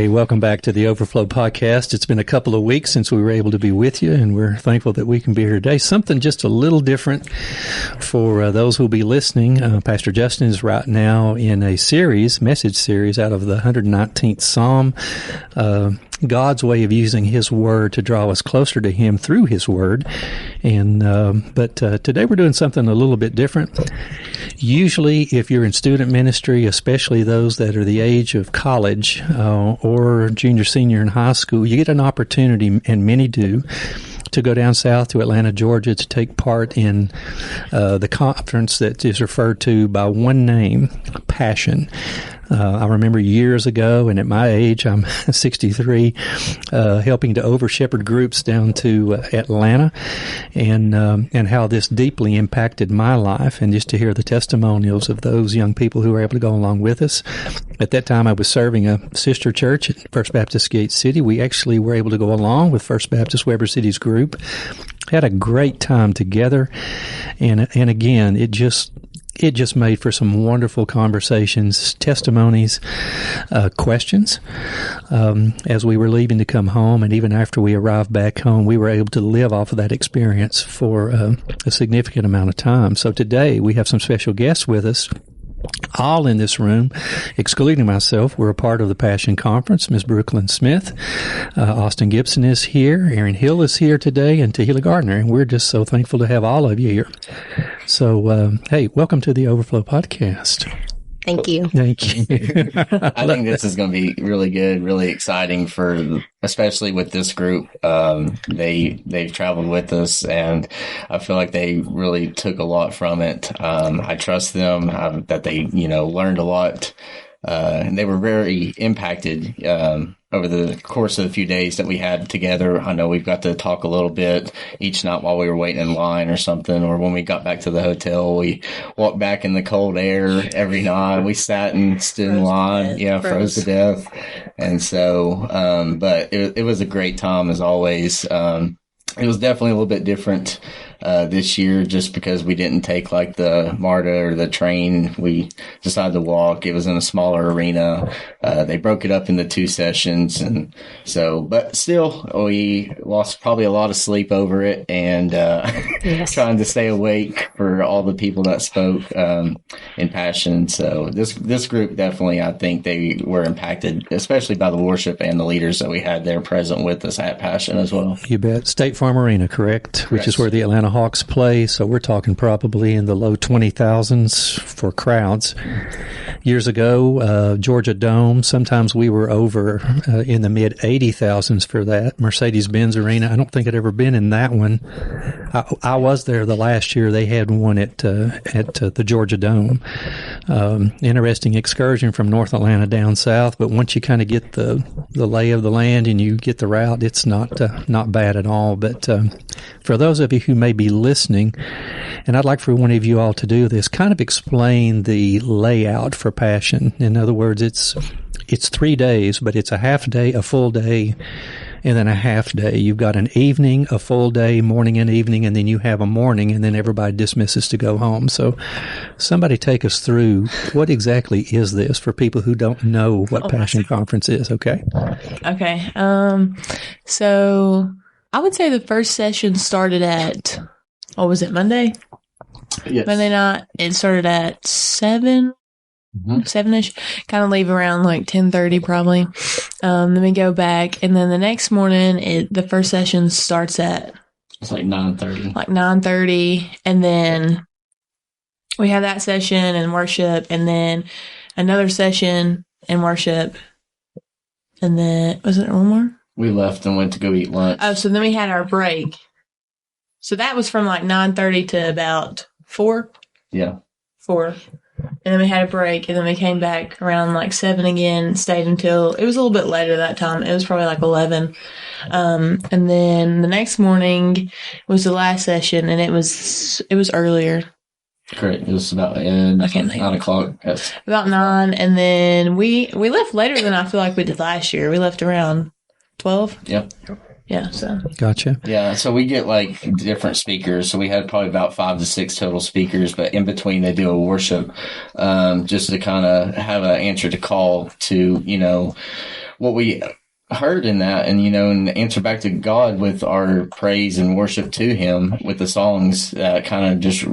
Hey, welcome back to the Overflow Podcast. It's been a couple of weeks since we were able to be with you, and we're thankful that we can be here today. Something just a little different for those who will be listening. Pastor Justin is right now in a message series out of the 119th Psalm, God's way of using His Word to draw us closer to Him through His Word. But today we're doing something a little bit different. Usually, if you're in student ministry, especially those that are the age of college or junior, senior in high school, you get an opportunity, and many do, to go down south to Atlanta, Georgia, to take part in the conference that is referred to by one name, Passion. I remember years ago, and at my age, I'm 63, helping to over-shepherd groups down to Atlanta, and how this deeply impacted my life, and just to hear the testimonials of those young people who were able to go along with us. At that time, I was serving a sister church at First Baptist Gate City. We actually were able to go along with First Baptist Weber City's group. Had a great time together, and again, it just made for some wonderful conversations, testimonies, questions. As we were leaving to come home, and even after we arrived back home, we were able to live off of that experience for a significant amount of time. So today we have some special guests with us. All in this room, excluding myself, we're a part of the Passion Conference. Ms. Brooklyn Smith, Austin Gibson is here, Aaron Hill is here today, and Tehillah Gardner. And we're just so thankful to have all of you here. So, hey, welcome to the Overflow Podcast. Thank you. Thank you. I think this is going to be really good, really exciting especially with this group. They've traveled with us, and I feel like they really took a lot from it. I trust them that they, learned a lot. And they were very impacted over the course of a few days that we had together. I know we've got to talk a little bit each night while we were waiting in line or something, or when we got back to the hotel, we walked back in the cold air every night. We sat and stood in line. Froze to death. And so, but it was a great time as always. It was definitely a little bit different this year, just because we didn't take like the MARTA or the train. We decided to walk. It was in a smaller arena. They broke it up into 2 sessions, and so, but still, we lost probably a lot of sleep over it, and yes, trying to stay awake for all the people that spoke in Passion. So this group definitely, I think they were impacted, especially by the worship and the leaders that we had there present with us at Passion as well. You bet. State Farm Arena, correct? Which is where the Atlanta Hawks play. So we're talking probably in the low 20,000s for crowds. Years ago, Georgia Dome, sometimes we were over in the mid 80,000s for that. Mercedes-Benz Arena, I don't think I'd ever been in that one. I was there the last year they had one at the Georgia Dome. Interesting excursion from North Atlanta down south, but once you kind of get the lay of the land and you get the route, it's not bad at all. But for those of you who may be listening, and I'd like for one of you all to do this, kind of explain the layout for Passion. In other words, it's 3 days, but it's a half day, a full day, and then a half day. You've got an evening, a full day, morning and evening, and then you have a morning, and then everybody dismisses to go home. So somebody take us through what exactly is this for people who don't know what Passion Conference is, okay? Okay. So I would say the first session started at, Monday? Yes. Monday night. It started at 7. 7-ish, kind of leave around like 10:30 probably. Then we go back, and then the next morning, the first session starts at, it's like 9:30. Like 9:30, and then we have that session and worship, and then another session and worship, and then, was it one more? We left and went to go eat lunch. Oh, so then we had our break. So that was from like 9:30 to about 4? Yeah. 4. And then we had a break, and then we came back around like 7 again, stayed until, it was a little bit later that time. It was probably like 11. And then the next morning was the last session, and it was earlier. Correct. It was about 9 o'clock. Yes. About 9. And then we left later than I feel like we did last year. We left around 12. Yep. Yeah, so. Gotcha. Yeah, so we get like different speakers. So we had probably about 5 to 6 total speakers, but in between they do a worship, just to kind of have an answer to call to, what we heard in that, and and answer back to God with our praise and worship to Him with the songs that kind of just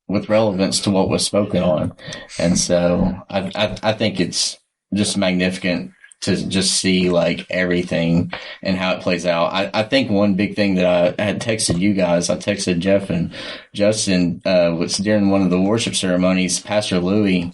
with relevance to what was spoken on. And so I think it's just magnificent to just see like everything and how it plays out. I think one big thing that I had texted you guys, I texted Jeff and Justin, was during one of the worship ceremonies, Pastor Louie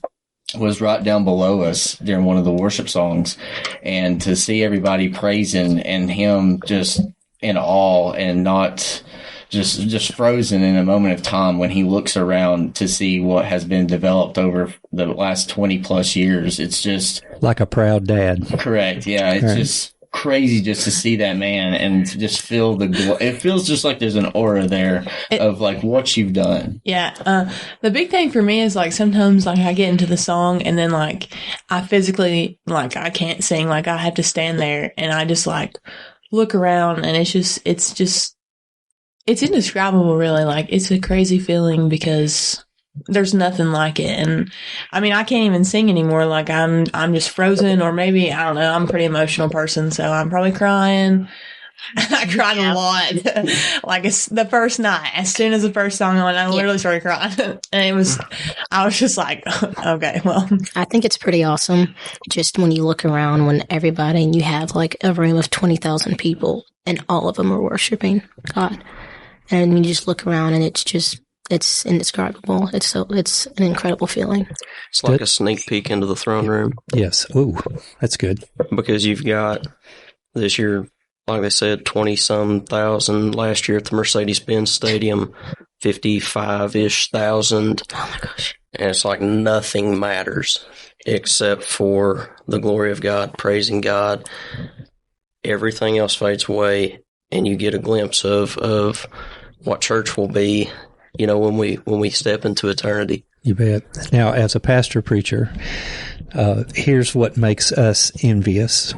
was right down below us during one of the worship songs, and to see everybody praising and him just in awe and not just frozen in a moment of time when he looks around to see what has been developed over the last 20 plus years. It's just like a proud dad. Correct. Yeah. It's just crazy just to see that man and to just feel it feels just like there's an aura there of like what you've done. Yeah. The big thing for me is like sometimes like I get into the song and then like I physically like I can't sing, like I have to stand there and I just like look around and it's indescribable really. Like it's a crazy feeling because there's nothing like it. And I mean, I can't even sing anymore. Like I'm just frozen, or maybe, I don't know, I'm a pretty emotional person, so I'm probably crying. I cried a lot. Like it's the first night, as soon as the first song on, I literally started crying. And I was just like, okay, well. I think it's pretty awesome just when you look around, when everybody, and you have like a room of 20,000 people and all of them are worshiping God. And you just look around and it's indescribable. It's an incredible feeling. It's like a sneak peek into the throne room. Yes. Ooh, that's good. Because you've got this year, like they said, 20-some thousand. Last year at the Mercedes-Benz Stadium, 55-ish thousand. Oh my gosh. And it's like nothing matters except for the glory of God, praising God. Everything else fades away, and you get a glimpse of what church will be, when we step into eternity. You bet. Now, as a pastor preacher, here's what makes us envious.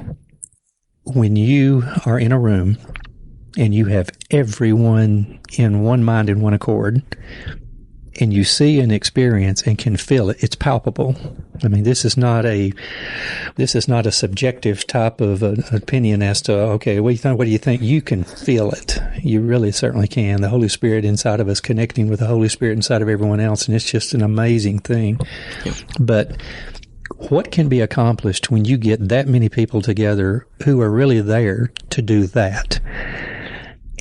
When you are in a room and you have everyone in one mind and one accord, and you see and experience and can feel it, it's palpable. I mean, this is not a subjective type of opinion as to, okay, what do you think? You can feel it. You really certainly can. The Holy Spirit inside of us connecting with the Holy Spirit inside of everyone else, and it's just an amazing thing. Yep. But what can be accomplished when you get that many people together who are really there to do that?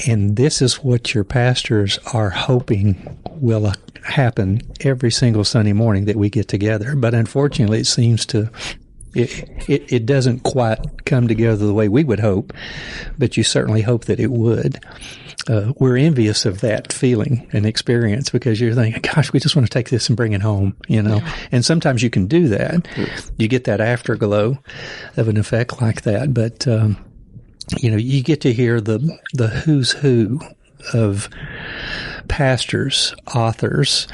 And this is what your pastors are hoping will happen every single Sunday morning that we get together. But unfortunately, it seems it doesn't quite come together the way we would hope, but you certainly hope that it would. We're envious of that feeling and experience because you're thinking, gosh, we just want to take this and bring it home, And sometimes you can do that. You get that afterglow of an effect like that. But, you get to hear the who's who of pastors, authors,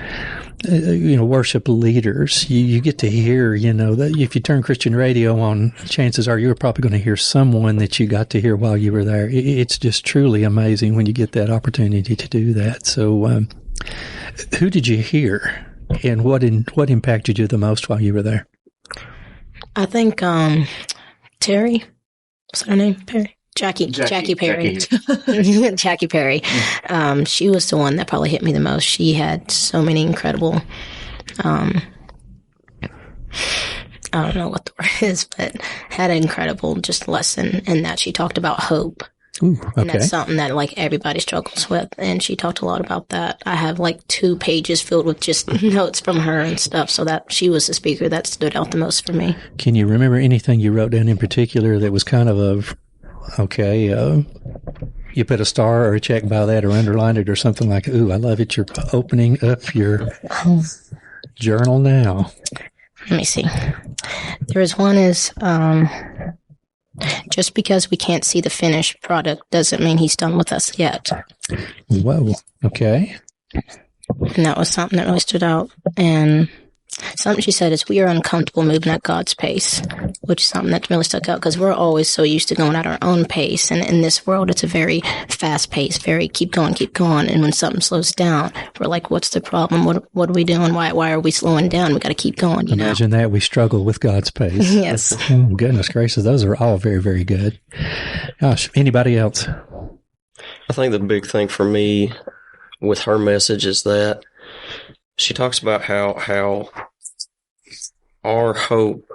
worship leaders. You get to hear, that if you turn Christian radio on, chances are you're probably going to hear someone that you got to hear while you were there. It's just truly amazing when you get that opportunity to do that. So, who did you hear, and what impacted you the most while you were there? I think Terry. What's her name? Perry. Jackie Perry. Jackie Perry. She was the one that probably hit me the most. She had so many incredible, I don't know what the word is, but had an incredible just lesson in that she talked about hope. Ooh, okay. And that's something that like everybody struggles with. And she talked a lot about that. I have like 2 pages filled with just notes from her and stuff. So that she was the speaker that stood out the most for me. Can you remember anything you wrote down in particular that was kind of you put a star or a check by that or underlined it or something like, ooh, I love it. You're opening up your journal now. Let me see. There is one is, just because we can't see the finished product doesn't mean he's done with us yet. Whoa. Okay. And that was something that really stood out. And Something she said is, we are uncomfortable moving at God's pace, which is something that really stuck out because we're always so used to going at our own pace. And in this world, it's a very fast pace, very keep going. And when something slows down, we're like, what's the problem? What are we doing? Why are we slowing down? We got to keep going. Imagine that. We struggle with God's pace. Yes. Oh, goodness gracious. Those are all very, very good. Gosh, anybody else? I think the big thing for me with her message is that she talks about how our hope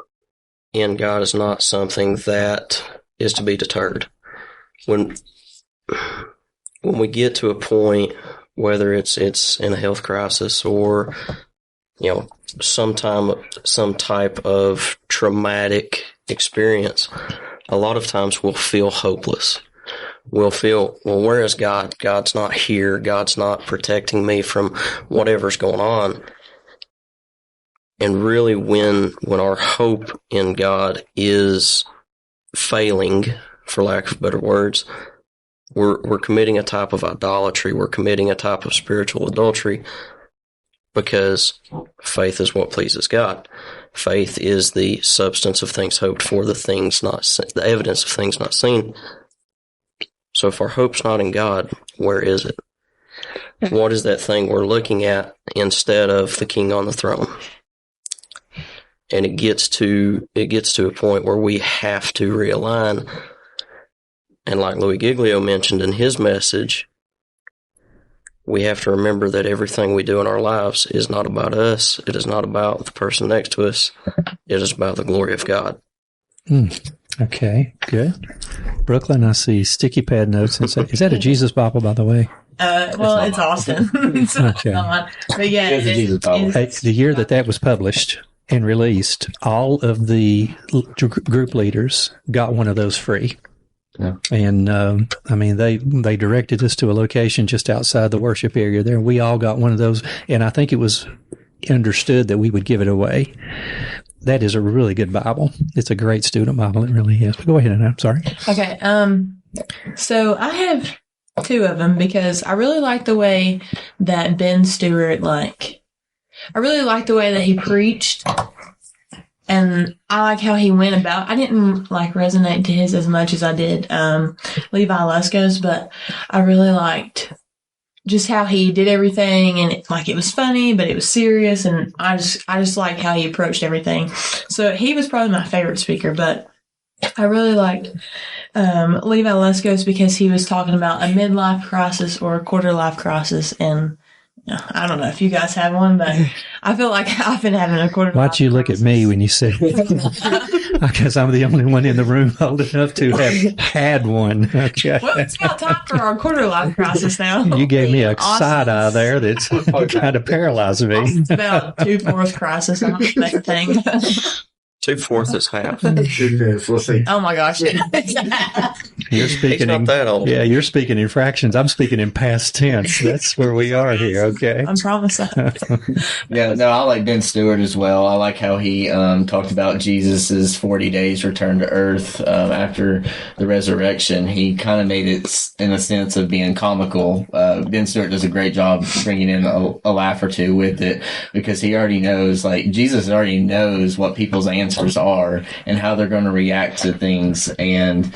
in God is not something that is to be deterred. When we get to a point, whether it's in a health crisis or some type of traumatic experience, a lot of times we'll feel hopeless. We'll feel, well, where is God? God's not here. God's not protecting me from whatever's going on. And really, when our hope in God is failing, for lack of better words, we're committing a type of idolatry. We're committing a type of spiritual adultery, because faith is what pleases God. Faith is the substance of things hoped for, the evidence of things not seen. So if our hope's not in God, where is it? What is that thing we're looking at instead of the King on the throne? And it gets to a point where we have to realign. And like Louie Giglio mentioned in his message, we have to remember that everything we do in our lives is not about us. It is not about the person next to us. It is about the glory of God. Okay, good. Brooklyn, I see sticky pad notes. Is that a Jesus Bible, by the way? Well, it's Austin. Okay. But yeah, The year that was published and released, all of the group leaders got one of those free. Yeah. And, they directed us to a location just outside the worship area there. We all got one of those. And I think it was understood that we would give it away. That is a really good Bible. It's a great student Bible. It really is. But go ahead, I'm sorry. Okay. So I have two of them because I really like the way that Ben Stewart, I really like the way that he preached, and I like how he went about. I didn't resonate to his as much as I did Levi Lusko's, but I really liked just how he did everything, and it was funny, but it was serious, and I just like how he approached everything. So he was probably my favorite speaker, but I really liked Levi Lusko's because he was talking about a midlife crisis or a quarter life crisis, and I don't know if you guys have one, but I feel like I've been having a quarter life crisis. Why'd you look at me when you said I guess I'm the only one in the room old enough to have had one. Okay. Well, it's about time for our quarter life crisis now. You gave me a side eye there that's kind of paralyzed me. It's about 2/4 crisis. I don't think that's a thing. 2/4 is half. 2/5. We'll see. Oh my gosh. You're speaking He's not that old. Yeah, you're speaking in fractions. I'm speaking in past tense. That's where we are here, okay? I promise. Yeah, no, I like Ben Stewart as well. I like how he talked about Jesus's 40 days return to earth after the resurrection. He kind of made it in a sense of being comical. Ben Stewart does a great job bringing in a laugh or two with it, because he already knows, Jesus already knows what people's answers are and how they're going to react to things. And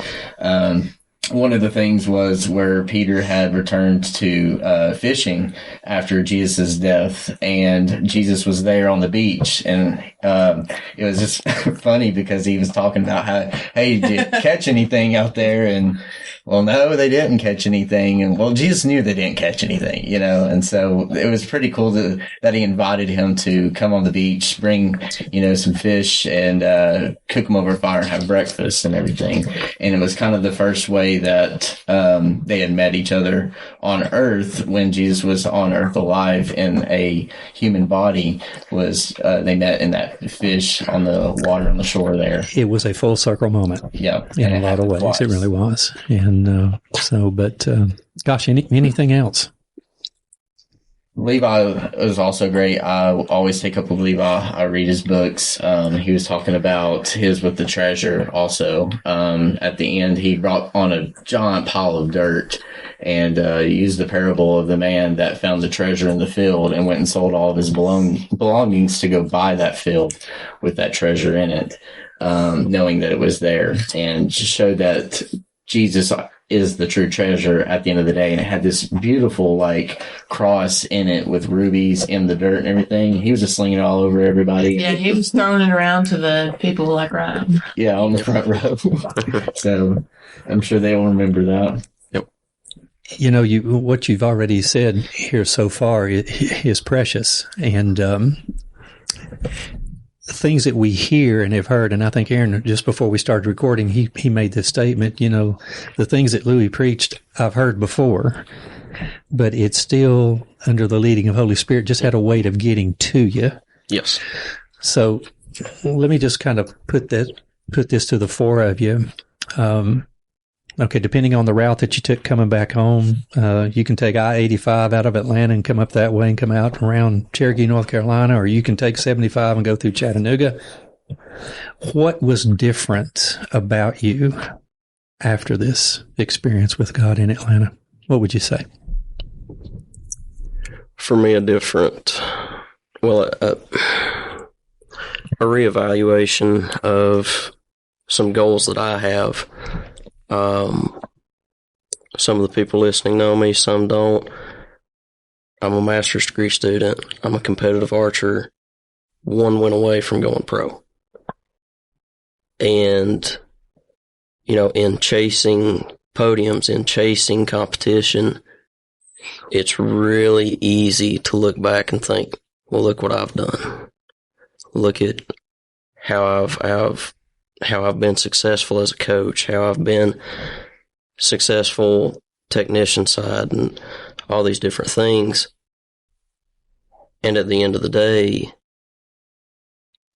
one of the things was where Peter had returned to fishing after Jesus' death, and Jesus was there on the beach, and it was just funny because he was talking about how, hey, did you catch anything out there? And well, no, they didn't catch anything. And well, Jesus knew they didn't catch anything, and so it was pretty cool that he invited him to come on the beach, bring, some fish and cook them over a fire and have breakfast and everything. And it was kind of the first way that they had met each other on earth when Jesus was on earth alive in a human body, was they met in that fish on the water on the shore there. It was a full circle moment. Yeah. In a lot of ways. Twice. It really was. And gosh, anything else? Levi was also great. I always take up with Levi. I read his books. He was talking about his with the treasure also. At the end, he brought on a giant pile of dirt, and used the parable of the man that found the treasure in the field and went and sold all of his belongings to go buy that field with that treasure in it, knowing that it was there, and just showed that Jesus is the true treasure at the end of the day. And it had this beautiful cross in it with rubies in the dirt and everything. He was just slinging it all over everybody. Yeah, he was throwing it around to the people right. Yeah, on the front row. So I'm sure they'll remember that. Yep. What you've already said here so far is precious, and things that we hear and have heard, and I think Aaron, just before we started recording, he made this statement, the things that Louie preached, I've heard before, but it's still under the leading of Holy Spirit, just had a way of getting to you. Yes. So let me just kind of put this to the four of you. Okay, depending on the route that you took coming back home, you can take I-85 out of Atlanta and come up that way and come out around Cherokee, North Carolina, or you can take 75 and go through Chattanooga. What was different about you after this experience with God in Atlanta? What would you say? For me, a reevaluation of some goals that I have. Some of the people listening know me, some don't. I'm a master's degree student. I'm a competitive archer. One win away from going pro. And, in chasing podiums, in chasing competition, it's really easy to look back and think, well, look what I've done. Look at how I've been successful as a coach, how I've been successful technician side, and all these different things. And at the end of the day,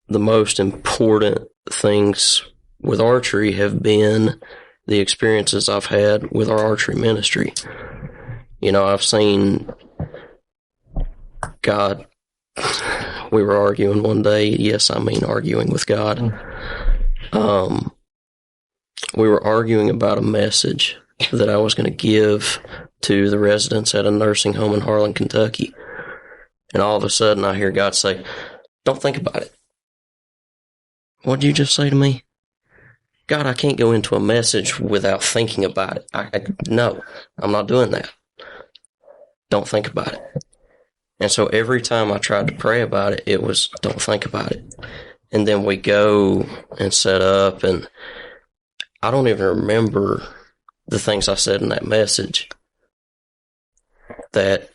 the most important things with archery have been the experiences I've had with our archery ministry. I've seen God. We were arguing one day. Yes, I mean arguing with God. We were arguing about a message that I was going to give to the residents at a nursing home in Harlan, Kentucky. And all of a sudden I hear God say, don't think about it. What did you just say to me? God, I can't go into a message without thinking about it. No, I'm not doing that. Don't think about it. And so every time I tried to pray about it, it was, don't think about it. And then we go and set up, and I don't even remember the things I said in that message that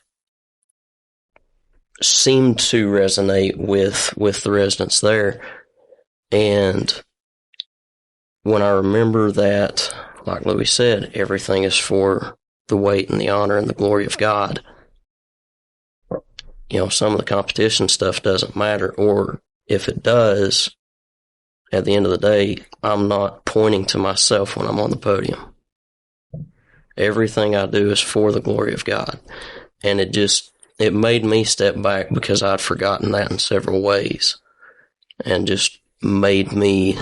seemed to resonate with the residents there. And when I remember that, like Louie said, everything is for the weight and the honor and the glory of God. Some of the competition stuff doesn't matter, or if it does, at the end of the day, I'm not pointing to myself when I'm on the podium. Everything I do is for the glory of God. And it made me step back because I'd forgotten that in several ways, and just made me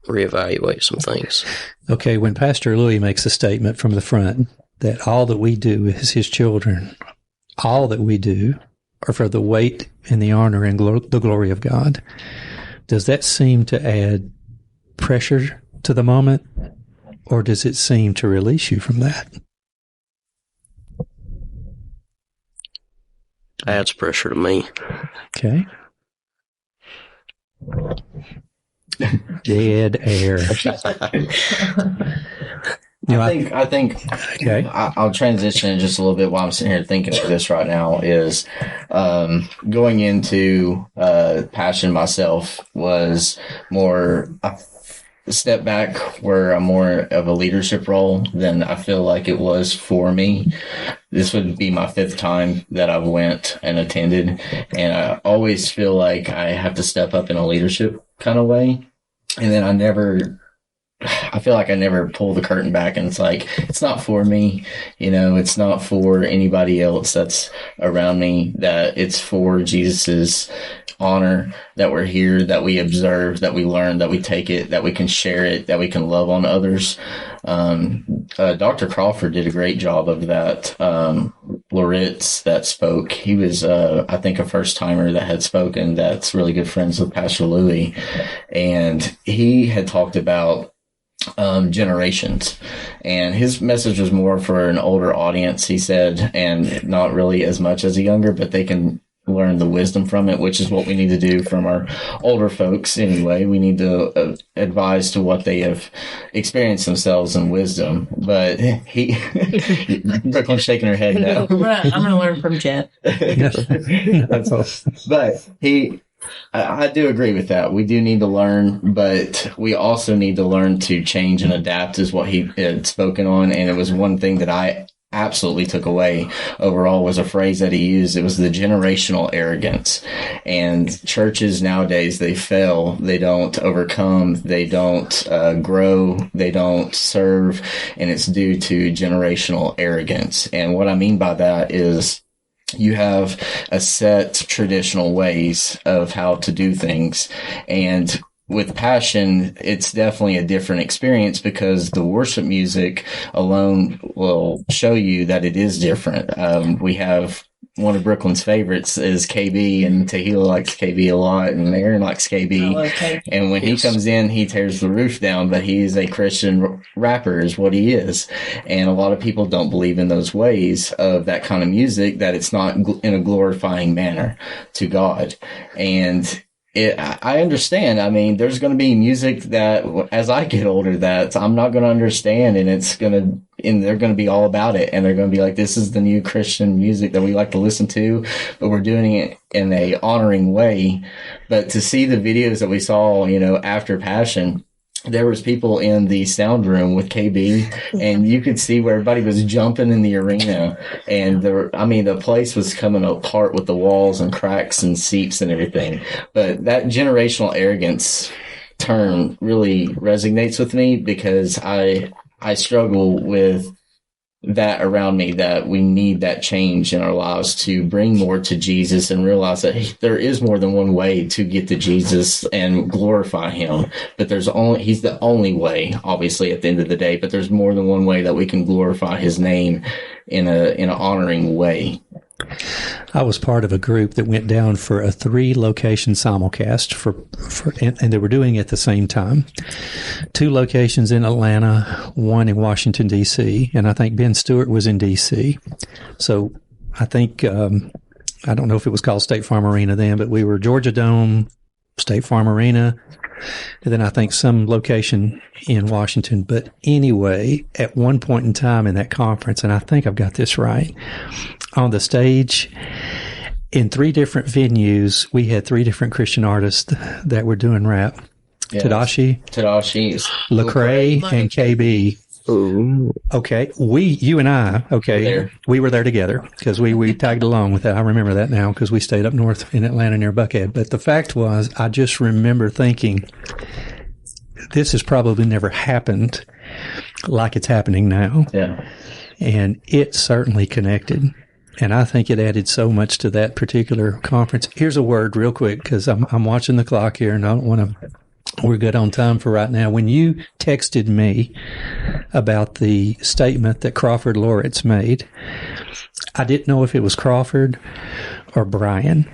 reevaluate some things. Okay, when Pastor Louie makes a statement from the front that all that we do as his children, all that we do are for the weight and the honor and the glory of God, does that seem to add pressure to the moment, or does it seem to release you from that? Adds pressure to me. Okay. Dead air. I think okay. I'll transition just a little bit while I'm sitting here thinking of this right now is going into Passion myself was more a step back where I'm more of a leadership role than I feel like it was for me. This would be my 5th time that I've went and attended, and I always feel like I have to step up in a leadership kind of way. And then I never I feel like I never pull the curtain back, and it's like, it's not for me, it's not for anybody else that's around me, that it's for Jesus's honor that we're here, that we observe, that we learn, that we take it, that we can share it, that we can love on others. Dr. Crawford did a great job of that. Loritz that spoke, he was, I think, a first timer that had spoken, that's really good friends with Pastor Louie. And he had talked about generations, and his message was more for an older audience, he said, and not really as much as a younger, but they can learn the wisdom from it, which is what we need to do from our older folks anyway. We need to advise to what they have experienced themselves in wisdom. But Brooklyn's shaking her head now. I'm going to learn from Jeff. That's all. But I do agree with that. We do need to learn, but we also need to learn to change and adapt, is what he had spoken on. And it was one thing that I absolutely took away overall, was a phrase that he used. It was the generational arrogance. And churches nowadays, they fail. They don't overcome. They don't grow. They don't serve. And it's due to generational arrogance. And what I mean by that is, you have a set traditional ways of how to do things. And with Passion, it's definitely a different experience, because the worship music alone will show you that it is different. We have one of Brooklyn's favorites is KB, and Tehillah likes KB a lot, and Aaron likes KB. I love KB. And when he comes in, he tears the roof down, but he is a Christian rapper is what he is. And a lot of people don't believe in those ways of that kind of music, that it's not in a glorifying manner to God. And I understand. I mean, there's going to be music that, as I get older, that I'm not going to understand, and they're going to be all about it, and they're going to be like, this is the new Christian music that we like to listen to, but we're doing it in a honoring way. But to see the videos that we saw, after Passion, there was people in the sound room with KB, and you could see where everybody was jumping in the arena, and the place was coming apart with the walls and cracks and seats and everything. But that generational arrogance term really resonates with me, because I struggle with that around me, that we need that change in our lives to bring more to Jesus and realize that there is more than one way to get to Jesus and glorify him. But he's the only way, obviously, at the end of the day, but there's more than one way that we can glorify his name in an honoring way. I was part of a group that went down for a 3-location simulcast and they were doing it at the same time. 2 locations in Atlanta, 1 in Washington, D.C., and I think Ben Stewart was in D.C. So I think, I don't know if it was called State Farm Arena then, but we were Georgia Dome, State Farm Arena, and then I think some location in Washington. But anyway, at one point in time in that conference, and I think I've got this right, on the stage in 3 different venues, we had 3 different Christian artists that were doing rap. Yes. Tadashi, Lecrae, and KB. Ooh. Okay. You and I, we were there together, because we tagged along with that. I remember that now, because we stayed up north in Atlanta near Buckhead. But the fact was, I just remember thinking, this has probably never happened like it's happening now. Yeah. And it certainly connected. And I think it added so much to that particular conference. Here's a word real quick, because I'm watching the clock here, and I don't want to. We're good on time for right now. When you texted me about the statement that Crawford Loritz made, I didn't know if it was Crawford or Brian.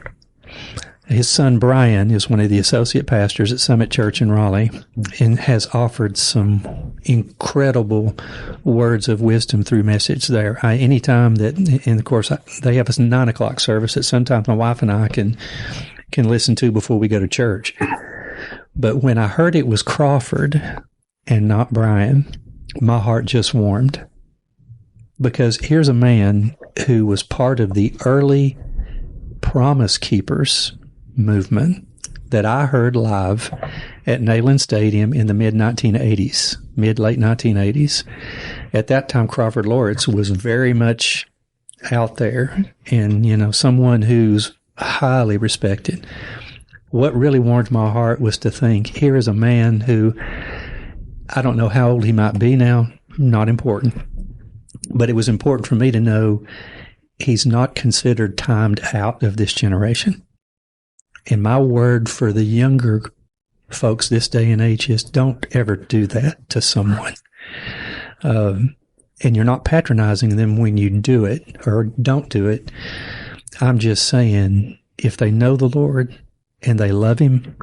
His son Brian is one of the associate pastors at Summit Church in Raleigh, and has offered some incredible words of wisdom through message there. Anytime that, and of course, they have a 9:00 service that sometimes my wife and I can listen to before we go to church. But when I heard it was Crawford and not Brian, my heart just warmed. Because here's a man who was part of the early Promise Keepers movement that I heard live at Neyland Stadium in the late 1980s. At that time, Crawford Loritz was very much out there, and, someone who's highly respected. What really warmed my heart was to think, here is a man who I don't know how old he might be now, not important. But it was important for me to know he's not considered timed out of this generation. And my word for the younger folks this day and age is don't ever do that to someone. And you're not patronizing them when you do it or don't do it. I'm just saying, if they know the Lord and they love him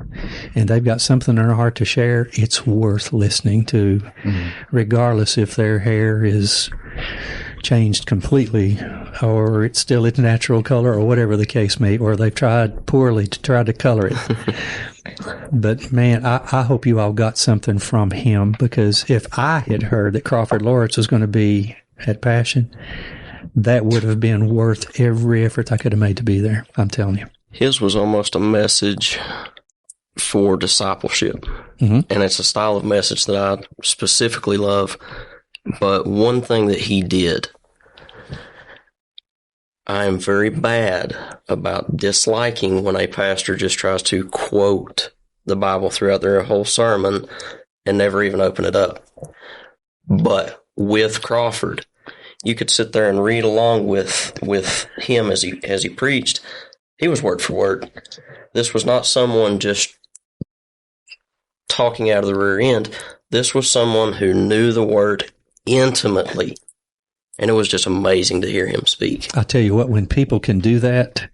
and they've got something in their heart to share, it's worth listening to, regardless if their hair is changed completely or it's still its natural color or whatever the case may, or they've tried poorly to try to color it. But man, I hope you all got something from him, because if I had heard that Crawford Lawrence was going to be at Passion, that would have been worth every effort I could have made to be there. I'm telling you. His was almost a message for discipleship. And it's a style of message that I specifically love. But one thing that he did, I am very bad about disliking when a pastor just tries to quote the Bible throughout their whole sermon and never even open it up. But with Crawford, you could sit there and read along with him as he preached. He was word for word. This was not someone just talking out of the rear end. This was someone who knew the word intimately. And it was just amazing to hear him speak. I tell you what, when people can do that,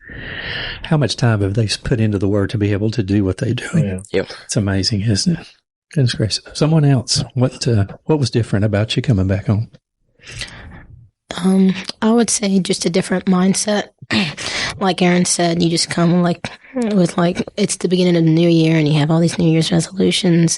how much time have they put into the word to be able to do what they do? Yeah. Yep. It's amazing, isn't it? Goodness gracious. Someone else, what was different about you coming back home? I would say just a different mindset. Like Aaron said, you just come with it's the beginning of the new year and you have all these New Year's resolutions.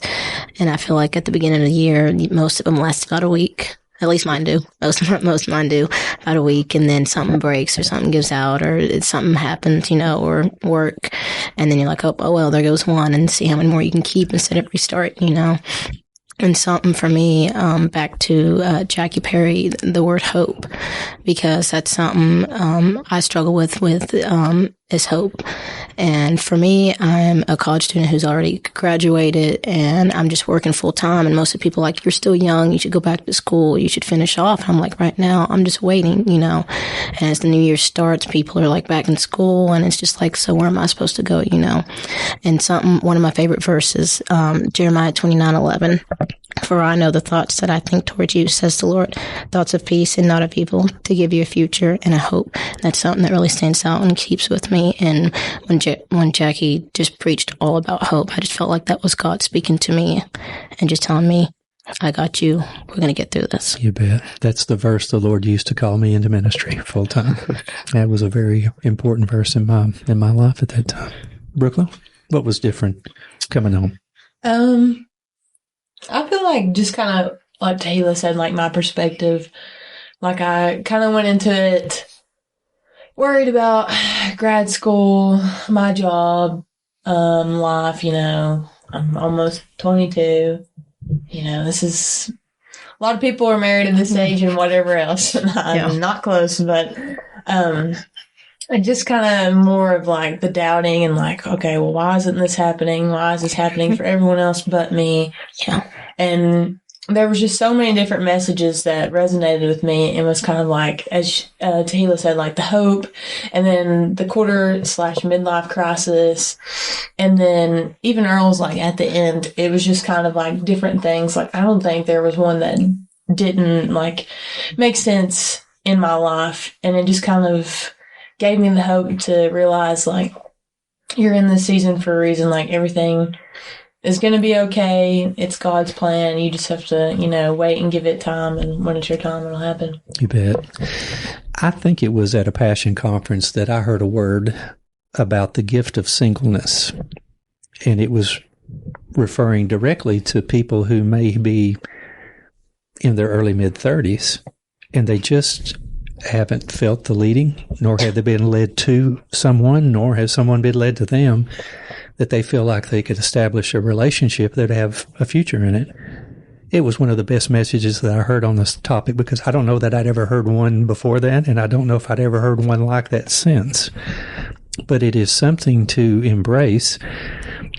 And I feel like at the beginning of the year, most of them last about a week. At least mine do. Most of mine do. About a week, and then something breaks or something gives out or something happens, or work. And then you're like, oh well, there goes one, and see how many more you can keep instead of restart, And something for me, back to Jackie Perry, the word hope, because that's something I struggle with is hope. And for me, I'm a college student who's already graduated, and I'm just working full time. And most of the people are like, you're still young, you should go back to school, you should finish off. And I'm like, right now, I'm just waiting, And as the new year starts, people are like back in school, and it's just like, so where am I supposed to go, And one of my favorite verses, Jeremiah 29:11. For I know the thoughts that I think towards you, says the Lord, thoughts of peace and not of evil, to give you a future and a hope. That's something that really stands out and keeps with me. And when Jackie just preached all about hope, I just felt like that was God speaking to me and just telling me, I got you. We're going to get through this. You bet. That's the verse the Lord used to call me into ministry full time. That was a very important verse in my life at that time. Brooklyn, what was different coming home? I feel like just kind of like Tehillah said, like my perspective, like I kind of went into it worried about grad school, my job, life, I'm almost 22, this is, a lot of people are married at this age and whatever else. I'm not close, but, just kind of more of like the doubting and like, okay, well, why isn't this happening? Why is this happening for everyone else but me? Yeah. And there was just so many different messages that resonated with me. It was kind of like, as Tehillah said, like the hope, and then the quarter/midlife crisis. And then even Earl's like at the end, it was just kind of like different things. Like, I don't think there was one that didn't like make sense in my life. And it just kind of gave me the hope to realize, like, you're in this season for a reason. Like, everything is going to be okay. It's God's plan. You just have to, wait and give it time. And when it's your time, it'll happen. You bet. I think it was at a Passion conference that I heard a word about the gift of singleness. And it was referring directly to people who may be in their early mid-30s, and they just haven't felt the leading, nor have they been led to someone, nor has someone been led to them, that they feel like they could establish a relationship that have a future in it. It was one of the best messages that I heard on this topic, because I don't know that I'd ever heard one before that, and I don't know if I'd ever heard one like that since. But it is something to embrace.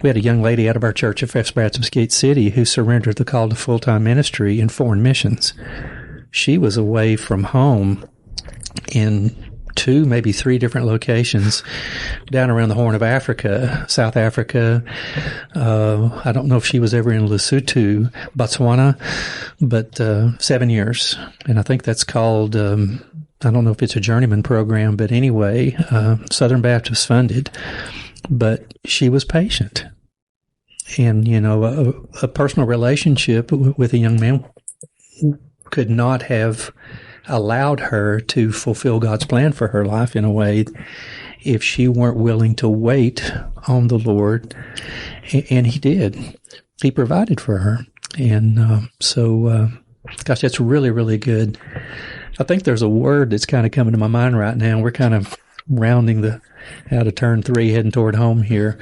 We had a young lady out of our church at First Baptist Gate City who surrendered the call to full-time ministry in foreign missions. She was away from home in 2, maybe 3 different locations down around the Horn of Africa, South Africa. I don't know if she was ever in Lesotho, Botswana, but 7 years. And I think that's called, I don't know if it's a journeyman program, but anyway, Southern Baptist funded. But she was patient. And, a personal relationship with a young man could not have allowed her to fulfill God's plan for her life in a way if she weren't willing to wait on the Lord. And he did. He provided for her. And gosh, that's really, really good. I think there's a word that's kind of coming to my mind right now. We're kind of rounding out of turn 3, heading toward home here,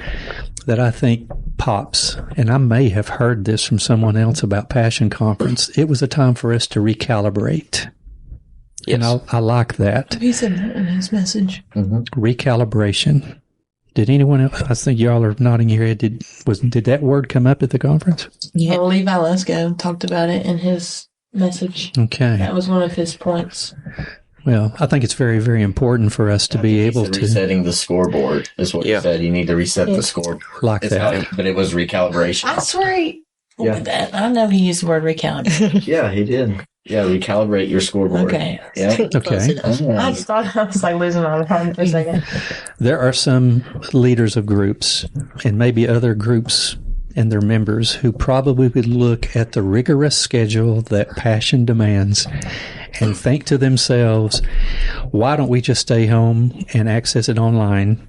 that I think pops. And I may have heard this from someone else about Passion Conference. It was a time for us to recalibrate. Yes. And I like that. He said that in his message. Mm-hmm. Recalibration. Did anyone else? I think y'all are nodding your head. Did that word come up at the conference? Yeah, Levi Lesko talked about it in his message. Okay. That was one of his points. Well, I think it's very, very important for us to be able to... Resetting the scoreboard is what you said. You need to reset the scoreboard. Like that. But it was recalibration. I swear he... Look at that. I know he used the word recalibrate. Yeah, he did. Yeah, recalibrate your scoreboard. Okay. Yeah. Okay. I just thought I was losing my mind for a second. There are some leaders of groups and maybe other groups and their members who probably would look at the rigorous schedule that Passion demands and think to themselves, why don't we just stay home and access it online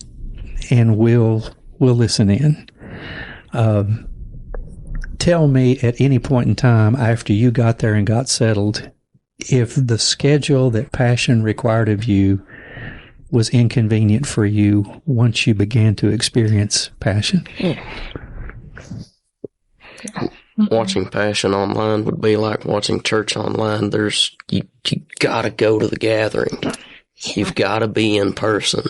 and we'll listen in? Tell me at any point in time after you got there and got settled if the schedule that Passion required of you was inconvenient for you once you began to experience Passion. Watching Passion online would be like watching church online. You got to go to the gathering. You've got to be in person.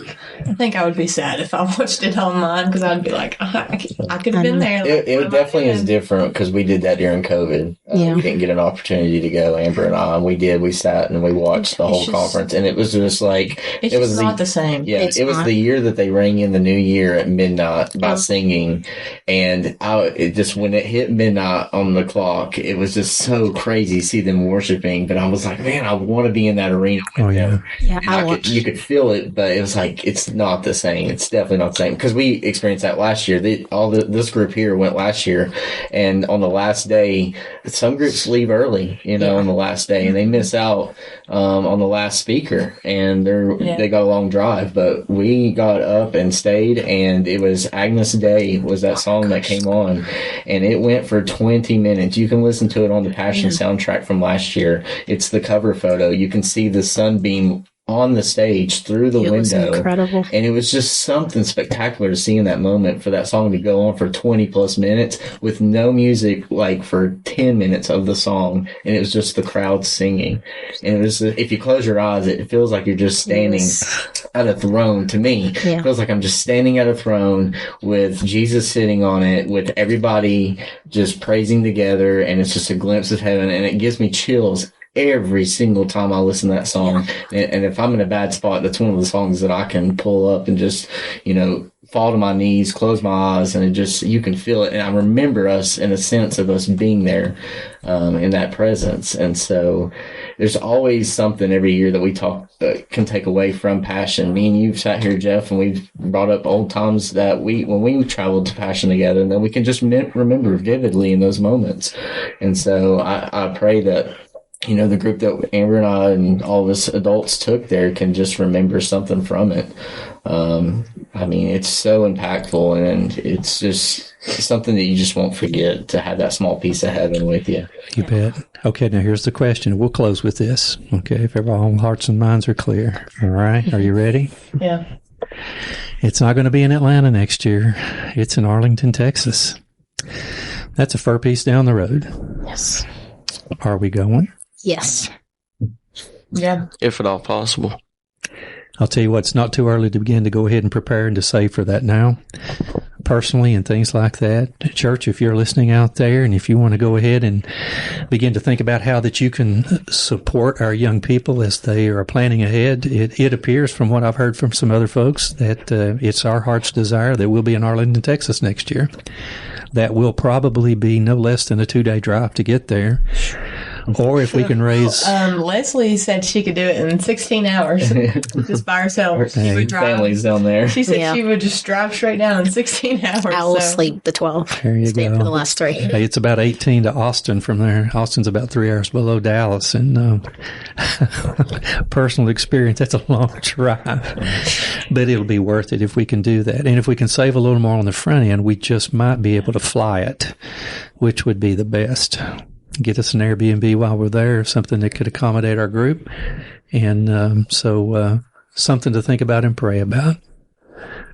I think I would be sad if I watched it online because I'd be like, I could have been there. It definitely is different because we did that during COVID. We didn't get an opportunity to go, Amber and I. And we did. We sat and we watched the whole conference. And it was just like... It was not the same. Yeah, it was the year that they rang in the new year at midnight by singing. And when it hit midnight on the clock, it was just so crazy to see them worshiping. But I was like, man, I want to be in that arena with them. Yeah, you could feel it, but it was like, it's not the same. It's definitely not the same. Because we experienced that last year. This group here went last year. And on the last day, some groups leave early, on the last day. And they miss out on the last speaker. And they got a long drive. But we got up and stayed. And it was Agnes Day was that song that came on. And it went for 20 minutes. You can listen to it on the Passion soundtrack from last year. It's the cover photo. You can see the sunbeam on the stage through the window. Was incredible. And it was just something spectacular to see in that moment for that song to go on for 20 plus minutes with no music, like for 10 minutes of the song. And it was just the crowd singing. And it was, if you close your eyes, it feels like you're just standing at a throne to me. Yeah. It feels like I'm just standing at a throne with Jesus sitting on it, with everybody just praising together. And it's just a glimpse of heaven. And it gives me chills every single time I listen to that song. And if I'm in a bad spot, that's one of the songs that I can pull up and just, fall to my knees, close my eyes, and you can feel it. And I remember us in a sense of us being there, in that presence. And so there's always something every year that we can take away from Passion. Me and you've sat here, Jeff, and we've brought up old times that when we traveled to Passion together, and then we can just remember vividly in those moments. And so I pray that, the group that Amber and I and all of us adults took there can just remember something from it. It's so impactful, and it's just something that you just won't forget, to have that small piece of heaven with you. You bet. Okay, now here's the question. We'll close with this. Okay, if all hearts and minds are clear. All right, are you ready? Yeah. It's not going to be in Atlanta next year. It's in Arlington, Texas. That's a fur piece down the road. Yes. Are we going? Yes. Yeah. If at all possible. I'll tell you what, it's not too early to begin to go ahead and prepare and to save for that now. personally and things like that. Church, if you're listening out there and if you want to go ahead and begin to think about how that you can support our young people as they are planning ahead, it appears from what I've heard from some other folks that it's our heart's desire that we'll be in Arlington, Texas next year. That will probably be no less than a 2-day drive to get there. Or if we can raise... Leslie said she could do it in 16 hours, just by herself. She would drive. Family's down there. She said she would just drive straight down in 16 hours. I will sleep the 12. There you Stay go. up for the last 3. Hey, it's about 18 to Austin from there. Austin's about 3 hours below Dallas. And personal experience, that's a long drive. But it'll be worth it if we can do that. And if we can save a little more on the front end, we just might be able to fly it, which would be the best. Get us an Airbnb while we're there, something that could accommodate our group. And so something to think about and pray about.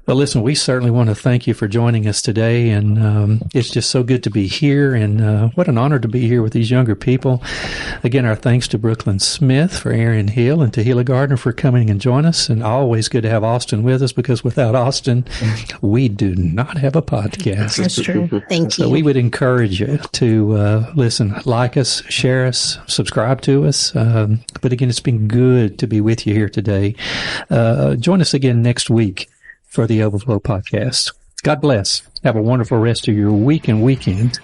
Well, listen, we certainly want to thank you for joining us today, and it's just so good to be here, and what an honor to be here with these younger people. Again, our thanks to Brooklyn Smith for Aaron Hill and Tehillah Gardner for coming and join us, and always good to have Austin with us, because without Austin, we do not have a podcast. That's true. Thank you. So we would encourage you to listen, like us, share us, subscribe to us. But again, it's been good to be with you here today. Join us again next week for the Overflow Podcast. God bless. Have a wonderful rest of your week and weekend.